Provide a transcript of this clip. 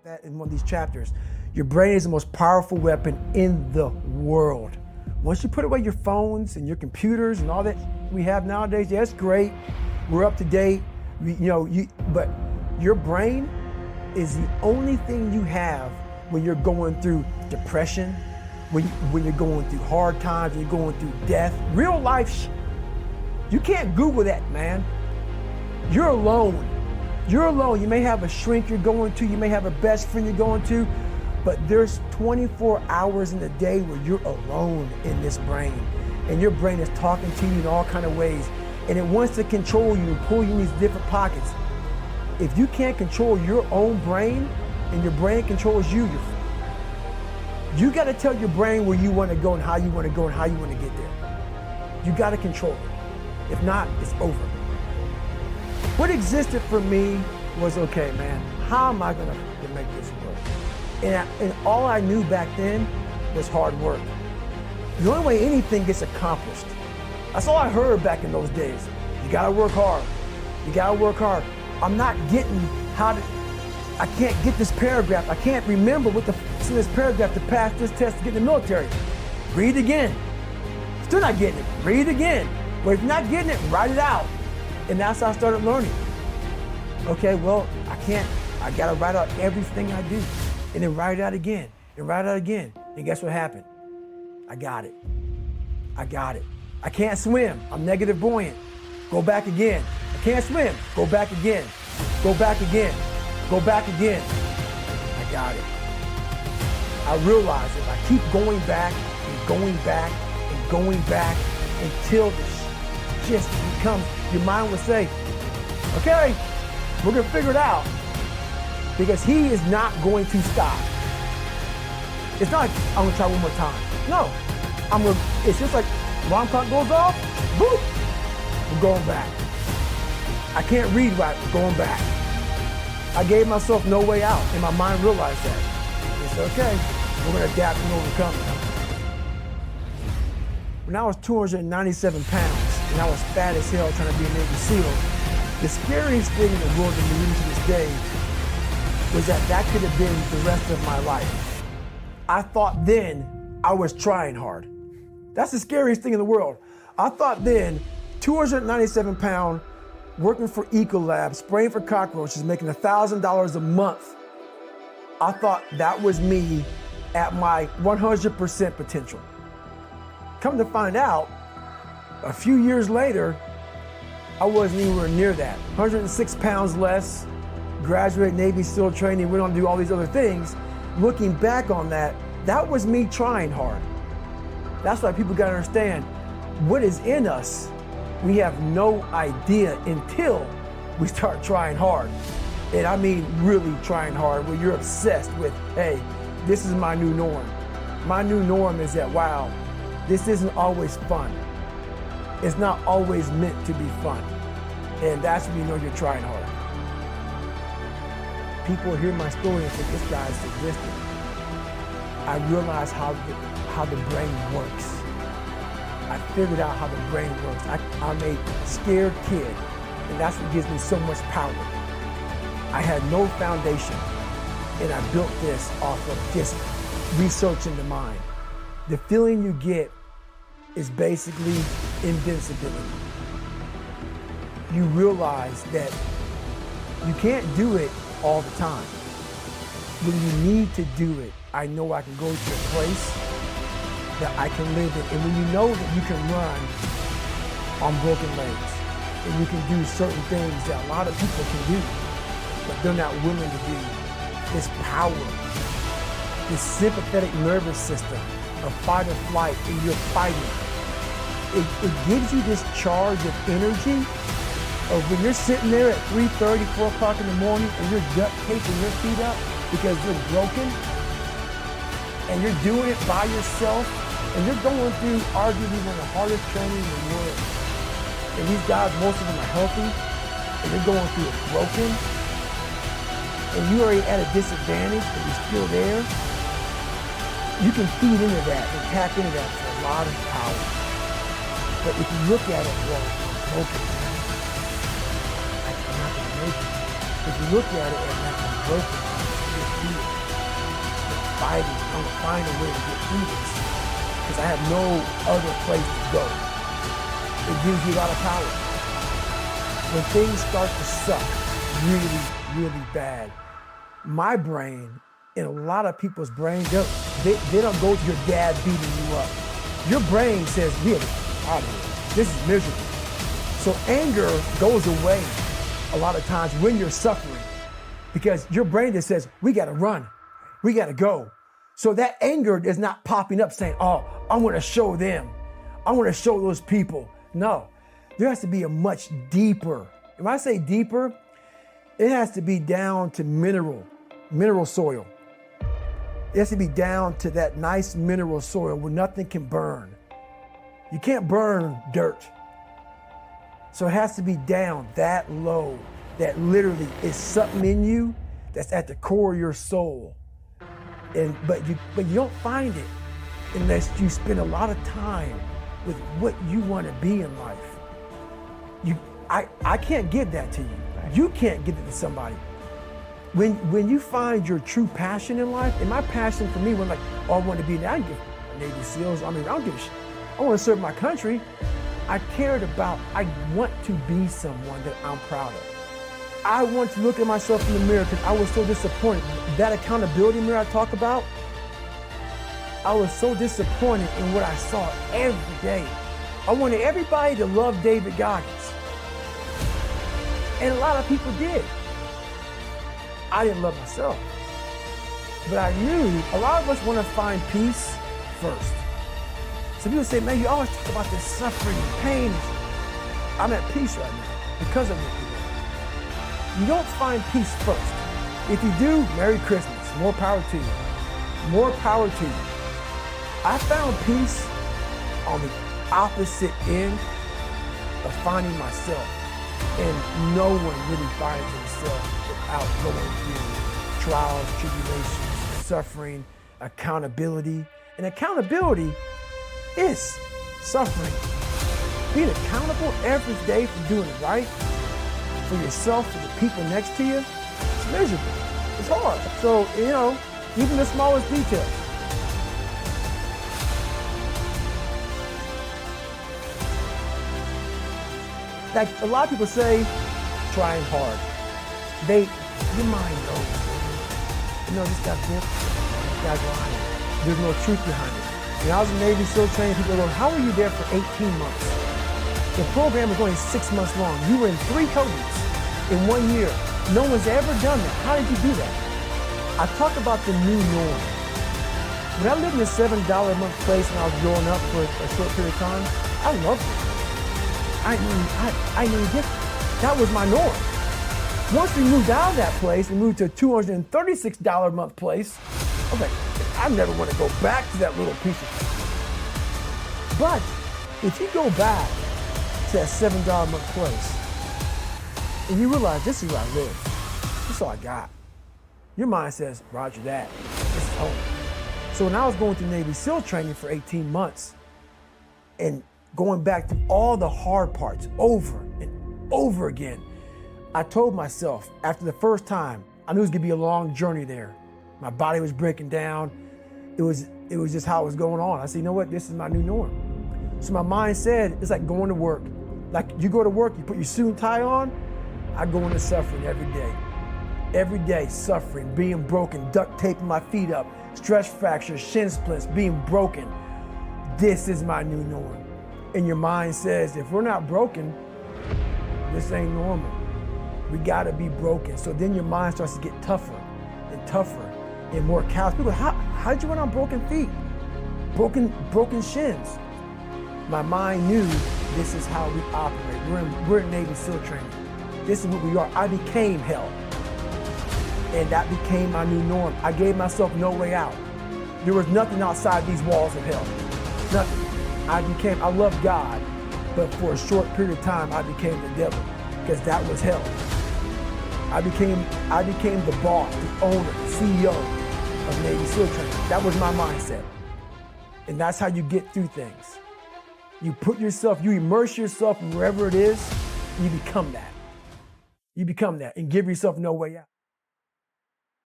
that in one of these chapters. Your brain is the most powerful weapon in the world. Once you put away your phones and your computers and all that we have nowadays, yeah, it's great. We're up to date. But your brain is the only thing you have when you're going through depression, when you're going through hard times, when you're going through death. Real life, you can't Google that, man. You're alone. You're alone. You may have a shrink you're going to, you may have a best friend you're going to, but there's 24 hours in the day where you're alone in this brain. And your brain is talking to you in all kinds of ways. And it wants to control you and pull you in these different pockets. If you can't control your own brain and your brain controls you, you got to tell your brain where you want to go and how you want to go and how you want to get there. You got to control it. If not, it's over. What existed for me was, okay, man, how am I going to make this work? And all I knew back then was hard work. The only way anything gets accomplished. That's all I heard back in those days. You gotta work hard. You gotta work hard. I'm not getting I can't get this paragraph. I can't remember what what's in this paragraph to pass this test to get in the military. Read again. Still not getting it. Read again. But if you're not getting it, write it out. And that's how I started learning. Okay, well, I gotta write out everything I do. And then write it out again, and write it out again. And guess what happened? I got it. I got it. I can't swim. I'm negative buoyant. Go back again. I can't swim. Go back again. Go back again. Go back again. I got it. I realized if I keep going back and going back and going back until this just becomes, your mind will say, okay, we're gonna figure it out. Because he is not going to stop. It's not like I'm gonna try one more time. No, it's just like alarm clock goes off, boop, we're going back. I can't read right, we're going back. I gave myself no way out, and my mind realized that. It's okay, we're gonna adapt and overcome it. When I was 297 pounds, and I was fat as hell trying to be a Navy SEAL, the scariest thing in the world to me even to this day was that could have been the rest of my life. I thought then I was trying hard. That's the scariest thing in the world. I thought then, 297 pound, working for Ecolab, spraying for cockroaches, making $1,000 a month. I thought that was me at my 100% potential. Come to find out, a few years later, I wasn't anywhere near that. 106 pounds less, graduate Navy SEAL training, went on to do all these other things. Looking back on that, that was me trying hard. That's why people gotta understand, what is in us, we have no idea until we start trying hard. And I mean really trying hard, where you're obsessed with, hey, this is my new norm. My new norm is that, wow, this isn't always fun. It's not always meant to be fun. And that's when you know you're trying hard. People hear my story and think, this guy is sadistic. I realized how the brain works. I figured out how the brain works. I'm a scared kid, and that's what gives me so much power. I had no foundation, and I built this off of just researching the mind. The feeling you get is basically invincibility. You realize that you can't do it all the time. When you need to do it, I know I can go to a place that I can live in. And when you know that you can run on broken legs, and you can do certain things that a lot of people can do, but they're not willing to do, this power, this sympathetic nervous system of fight or flight, and you're fighting, it gives you this charge of energy of when you're sitting there at 3:30, 4 o'clock in the morning, and you're duct taping your feet up because you're broken, and you're doing it by yourself, and you're going through arguably one of the hardest training in the world. And these guys, most of them are healthy, and they're going through it broken, and you're already at a disadvantage, but you're still there. You can feed into that and tap into that for a lot of power. But if you look at it, well, I'm broken. I'm not gonna make it. If you look at it as like I'm broken, you're fighting. I'm going to find a way to get through this because I have no other place to go. It gives you a lot of power. When things start to suck really, really bad, my brain and a lot of people's brains, they don't go to your dad beating you up. Your brain says, "Get out of here. This is miserable." So anger goes away a lot of times when you're suffering because your brain just says, "We got to run. We got to go." So that anger is not popping up saying, "Oh, I want to show them. I want to show those people." No, there has to be a much deeper. When I say deeper, it has to be down to mineral soil. It has to be down to that nice mineral soil where nothing can burn. You can't burn dirt. So it has to be down that low, that literally is something in you that's at the core of your soul. But you don't find it unless you spend a lot of time with what you want to be in life. I can't give that to you. You can't give it to somebody. When you find your true passion in life, and my passion for me was like, oh, I want to be I didn't give Navy SEALs. I don't give a shit. I want to serve my country. I want to be someone that I'm proud of. I want to look at myself in the mirror because I was so disappointed. That accountability mirror I talk about, I was so disappointed in what I saw every day. I wanted everybody to love David Goggins. And a lot of people did. I didn't love myself. But I knew a lot of us want to find peace first. So people say, man, you always talk about this suffering and pain. I'm at peace right now because of what you do. You don't find peace first. If you do, Merry Christmas. More power to you. More power to you. I found peace on the opposite end of finding myself. And no one really finds himself without going through trials, tribulations, suffering, accountability. And accountability is suffering. Being accountable every day for doing it right, for yourself, for the people next to you, it's miserable. It's hard. So, even the smallest details. Like a lot of people say, trying hard. Your mind knows. This guy's good. This guy's lying. There's no truth behind it. When I was in Navy SEAL training, people go, how were you there for 18 months? The program was only 6 months long. You were in 3 cohorts in 1 year. No one's ever done that. How did you do that? I talk about the new norm. When I lived in a $7 a month place when I was growing up for a short period of time, I loved it. I knew different. That was my norm. Once we moved out of that place, we moved to a $236 a month place. Okay, I never want to go back to that little piece of thing. But if you go back to that $7 a month place, and you realize this is where I live, this is all I got. Your mind says, Roger that, this is home. So when I was going through Navy SEAL training for 18 months, and going back to all the hard parts over and over again, I told myself after the first time, I knew it was gonna be a long journey there. My body was breaking down. It was just how it was going on. I said, you know what, this is my new norm. So my mind said, it's like going to work. Like you go to work, you put your suit and tie on, I go into suffering every day. Every day, suffering, being broken, duct taping my feet up, stress fractures, shin splints, being broken. This is my new norm. And your mind says, if we're not broken, this ain't normal. We gotta be broken. So then your mind starts to get tougher and tougher and more callous. People, how did you run on broken feet? Broken shins. My mind knew this is how we operate. We're in Navy SEAL training. This is what we are. I became hell. And that became my new norm. I gave myself no way out. There was nothing outside these walls of hell. Nothing. I love God, but for a short period of time, I became the devil because that was hell. I became the boss, the owner, the CEO of Navy SEAL training. That was my mindset. And that's how you get through things. You immerse yourself in wherever it is, and you become that. You become that and give yourself no way out.